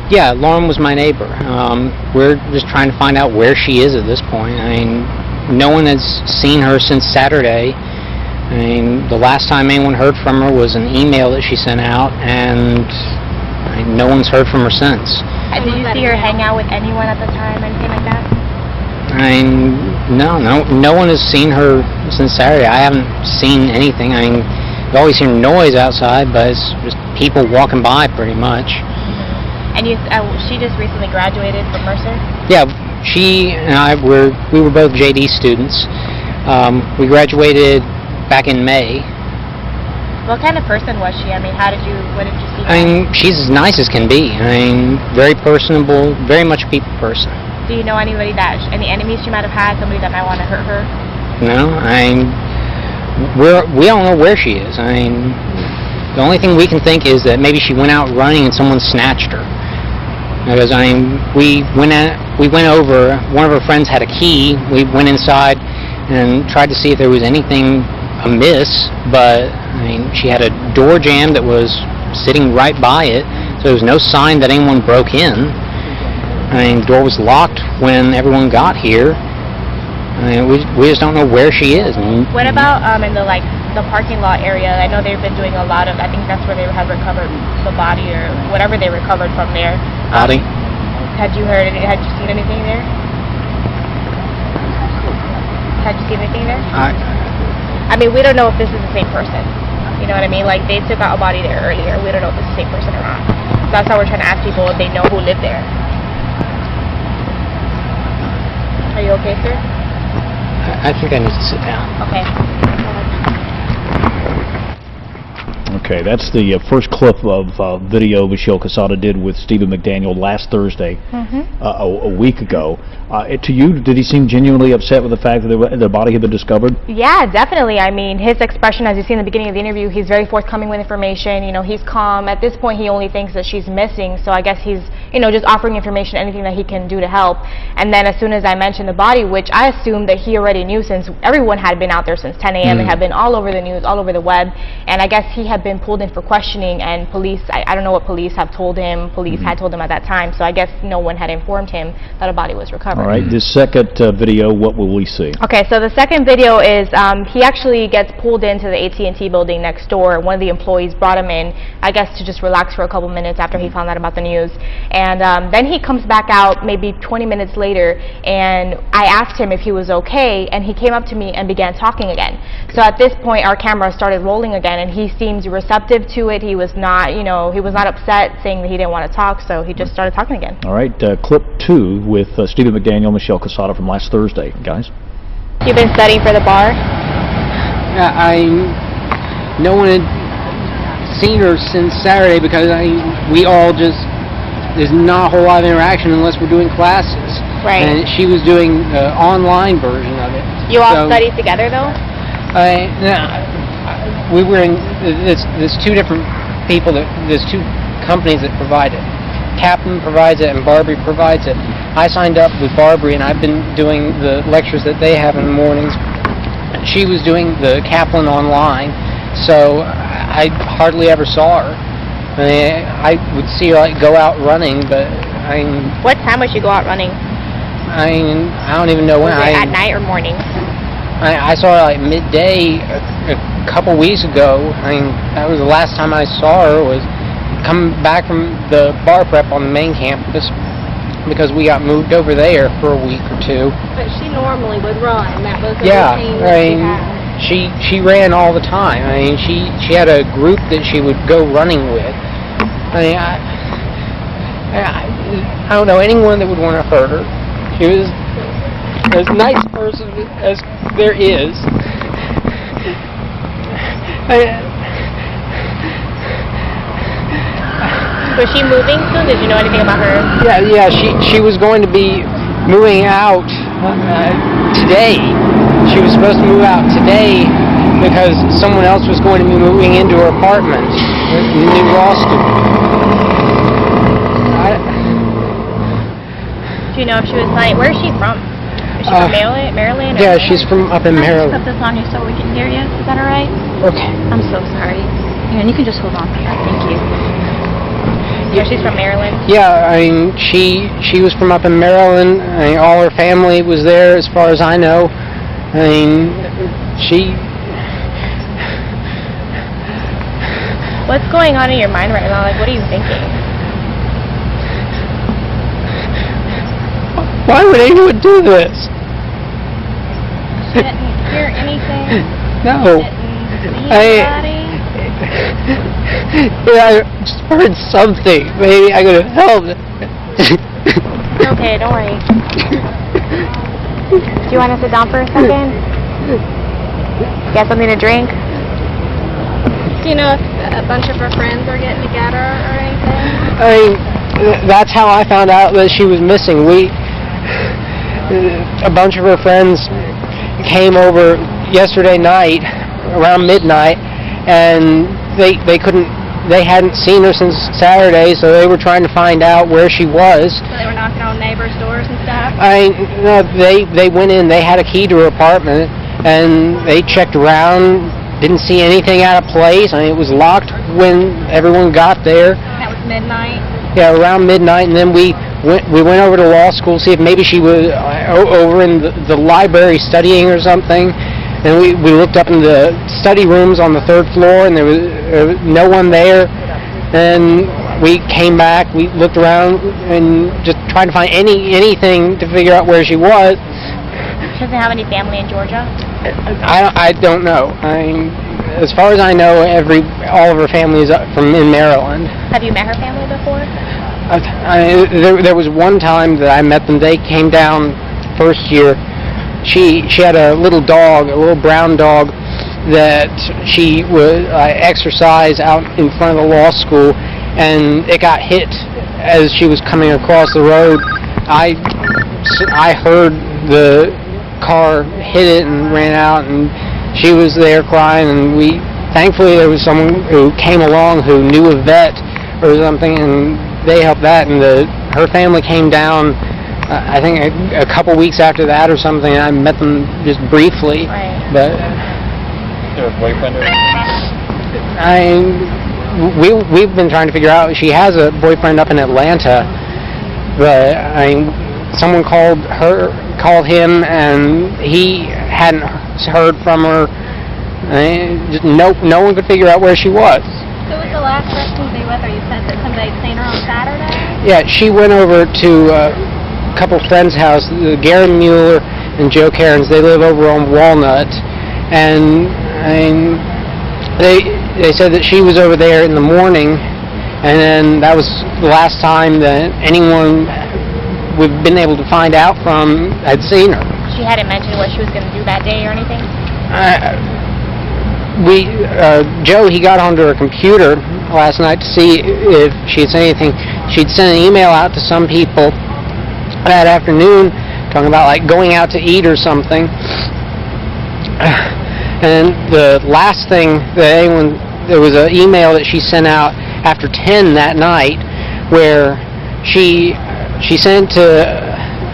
Yeah, Lauren was my neighbor. We're just trying to find out where she is at this point. I mean, no one has seen her since Saturday. I mean, the last time anyone heard from her was an email that she sent out, and no one's heard from her since. Did you see her hang out with anyone at the time, anything like that? I mean, no one has seen her since Saturday. I haven't seen anything. I mean, you always hear noise outside, but it's just people walking by pretty much. And she just recently graduated from Mercer? Yeah, she and I were both JD students. We graduated back in May. What kind of person was she? I mean, what did you see? I mean, she's as nice as can be. I mean, very personable, very much a people person. Do you know any enemies she might have had, somebody that might want to hurt her? No, I mean, we don't know where she is. I mean, the only thing we can think is that maybe she went out running and someone snatched her. Because I mean, we went over. One of her friends had a key. We went inside and tried to see if there was anything amiss, but I mean, she had a door jamb that was sitting right by it, so there was no sign that anyone broke in. I mean, the door was locked when everyone got here. I mean, we just don't know where she is. What about in the parking lot area? I know they've been doing a lot of. I think that's where they have recovered the body or whatever they recovered from there. Body. Had you seen anything there? Had you seen anything there? I mean, we don't know if this is the same person. You know what I mean? Like, they took out a body there earlier. We don't know if it's the same person or not. So that's how we're trying to ask people if they know who lived there. Are you okay, sir? I think I need to sit down. Okay. Okay, that's the first clip of video Michelle Quesada did with Stephen McDaniel last Thursday, a week ago. To you, did he seem genuinely upset with the fact that the body had been discovered? Yeah, definitely. I mean, his expression, as you see in the beginning of the interview, he's very forthcoming with information. You know, he's calm. At this point, he only thinks that she's missing, so I guess he's, just offering information, anything that he can do to help. And then as soon as I mentioned the body, which I assumed that he already knew since everyone had been out there since 10 a.m. It had been all over the news, all over the web, and I guess he had been pulled in for questioning, and police, I don't know what police have told him, had told him at that time, so I guess no one had informed him that a body was recovered. All right, this second video, what will we see? Okay, so the second video is he actually gets pulled into the AT&T building next door. One of the employees brought him in, I guess to just relax for a couple minutes after he found out about the news, and then he comes back out maybe 20 minutes later, and I asked him if he was okay, and he came up to me and began talking again. So at this point our camera started rolling again, and he seemed receptive to it. He was not, he was not upset, saying that he didn't want to talk, so he just started talking again. All right, clip 2 with Stephen McDaniel, Michelle Quesada from last Thursday, guys. You've been studying for the bar? No one had seen her since Saturday because we all just, there's not a whole lot of interaction unless we're doing classes. Right. And she was doing the online version of it. You all studied together though? We were in, there's two different people, there's two companies that provide it. Kaplan provides it and Barbary provides it. I signed up with Barbary and I've been doing the lectures that they have in the mornings. She was doing the Kaplan online, so I hardly ever saw her. I would see her go out running, but What time would she go out running? I don't even know when. Was it at night or morning? I saw her midday a couple weeks ago. That was the last time I saw her, was coming back from the bar prep on the main campus because we got moved over there for a week or two. But she normally would run. That was a routine that she ran all the time. She had a group that she would go running with. I don't know anyone that would want to hurt her. She was as nice a person as there is. Was she moving soon? Did you know anything about her? Yeah. She was going to be moving out today. She was supposed to move out today because someone else was going to be moving into her apartment in the new law school. Do you know if she was like, where is she from? Is she from Maryland? Yeah, she's from up in Maryland. I'll just put this on you so we can hear you. Is that alright? Okay. I'm so sorry. Here, and you can just hold on for that. Thank you. So she's from Maryland? Yeah, I mean, she was from up in Maryland. I mean, all her family was there, as far as I know. I mean, she... What's going on in your mind right now? Like, what are you thinking? Why would anyone do this? She didn't hear anything? No. Didn't see anybody? I just heard something. Maybe I could have helped. Okay, don't worry. Do you want to sit down for a second? Get something to drink? Do you know if a bunch of her friends are getting together or anything? That's how I found out that she was missing. A bunch of her friends came over yesterday night around midnight, and they hadn't seen her since Saturday, so they were trying to find out where she was. So they were knocking on neighbors' doors and stuff? No, they went in. They had a key to her apartment, and they checked around. Didn't see anything out of place. I mean, it was locked when everyone got there. That was midnight? Yeah, around midnight, and then we went over to law school to see if maybe she was over in the library studying or something. And we looked up in the study rooms on the 3rd floor, and there was no one there. And we came back, we looked around, and just tried to find anything to figure out where she was. She doesn't have any family in Georgia? I don't know. As far as I know, all of her family is from in Maryland. Have you met her family before? There was one time that I met them. They came down first year. She had a little dog, a little brown dog, that she would exercise out in front of the law school, and it got hit as she was coming across the road. I heard the car hit it and ran out, and she was there crying, and thankfully there was someone who came along who knew a vet or something, and they helped that, and her family came down I think a couple weeks after that or something. I met them just briefly. Right. But Is there a boyfriend or we've been trying to figure out. She has a boyfriend up in Atlanta, but someone called him, and he hadn't heard from her. No one could figure out where she was. Who was the last person to be with her? You said that somebody had seen her on Saturday? Yeah, she went over to a couple friends' house, Garen Mueller and Joe Cairns. They live over on Walnut, and they said that she was over there in the morning, and then that was the last time that anyone we've been able to find out from had seen her. She hadn't mentioned what she was going to do that day or anything? Joe, he got onto her computer last night to see if she had said anything. She'd sent an email out to some people that afternoon talking about like going out to eat or something. And the last thing that there was an email that she sent out after 10 that night where she sent to,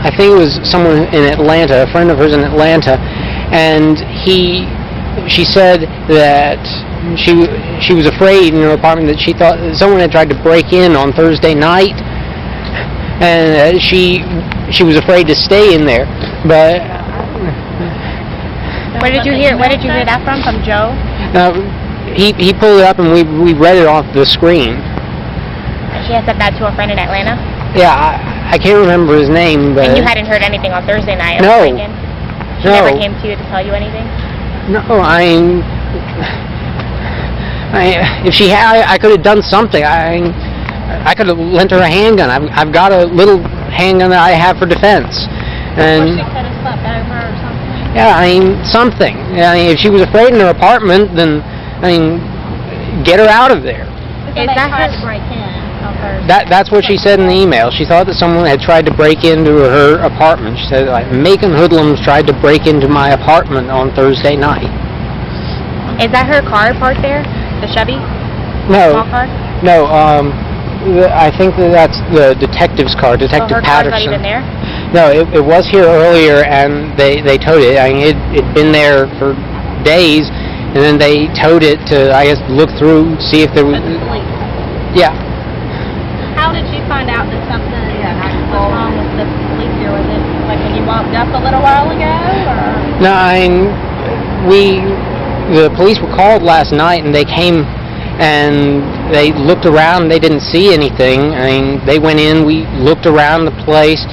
I think it was someone in Atlanta, a friend of hers in Atlanta, and she said that she was afraid in her apartment that she thought that someone had tried to break in on Thursday night, and she was afraid to stay in there. But where did you hear that from Joe? He pulled it up, and we read it off the screen. She had said that to a friend in Atlanta? Yeah, I can't remember his name, but... And you hadn't heard anything on Thursday night? No. She never came to you to tell you anything? No, if she had, I could have done something. I could have lent her a handgun. I've got a little handgun that I have for defense. And Or she could have slept over or something? yeah, something. If she was afraid in her apartment, then get her out of there. Is that tried to break in on Thursday? That's what she said in the email. She thought that someone had tried to break into her apartment. She said, like, Macon hoodlums tried to break into my apartment on Thursday night. Is that her car parked there? The Chevy? No. Small car? No, I think that's the detective's car, Detective her Patterson. car's not even there? No, it was here earlier, and they towed it. It'd been there for days, and then they towed it to, I guess, look through, see if there was... But the police. Yeah. No, the police were called last night, and they came and they looked around. They didn't see anything. I mean, they went in. We looked around the place.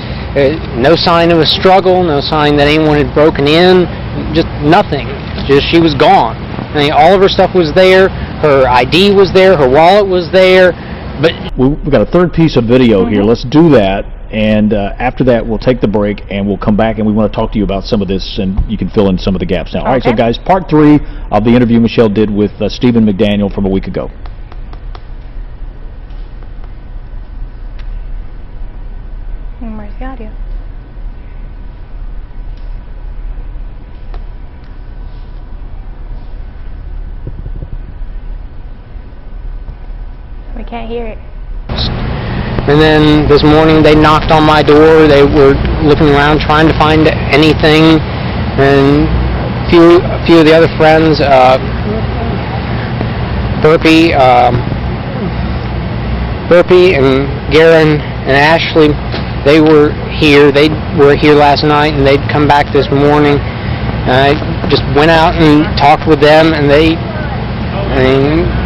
No sign of a struggle. No sign that anyone had broken in. Just nothing. Just she was gone. I mean, all of her stuff was there. Her ID was there. Her wallet was there. But we've got a third piece of video here. Let's do that. And after that, we'll take the break, and we'll come back, and we want to talk to you about some of this, and you can fill in some of the gaps now. All right, so guys, part 3 of the interview Michelle did with Stephen McDaniel from a week ago. Where's the audio? We can't hear it. And then this morning they knocked on my door. They were looking around trying to find anything. And a few of the other friends, Burpee and Garen and Ashley, they were here. They were here last night, and they'd come back this morning. I just went out and talked with them, and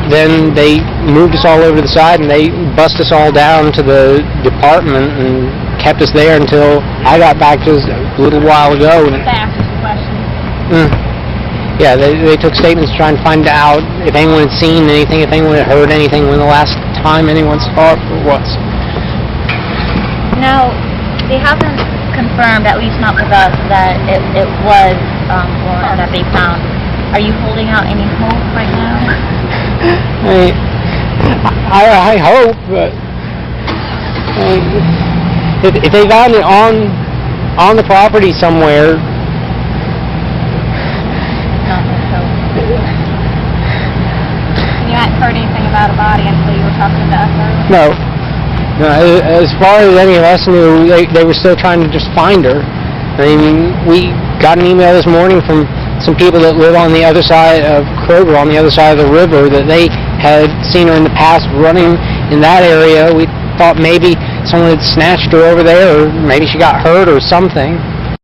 then they moved us all over to the side, and they bussed us all down to the department and kept us there until I got back just a little while ago. They asked us questions. Yeah, they took statements trying to find out if anyone had seen anything, if anyone had heard anything, when the last time anyone saw it was. Now, they haven't confirmed, at least not with us, that it was Lauren that they found. Are you holding out any hope right now? I hope, but if they found it on the property somewhere. You hadn't heard anything about a body until you were talking to us earlier? No. As far as any of us knew, they were still trying to just find her. I mean, we got an email this morning from some people that live on the other side of Kroger, on the other side of the river, that they had seen her in the past running in that area. We thought maybe someone had snatched her over there, or maybe she got hurt or something.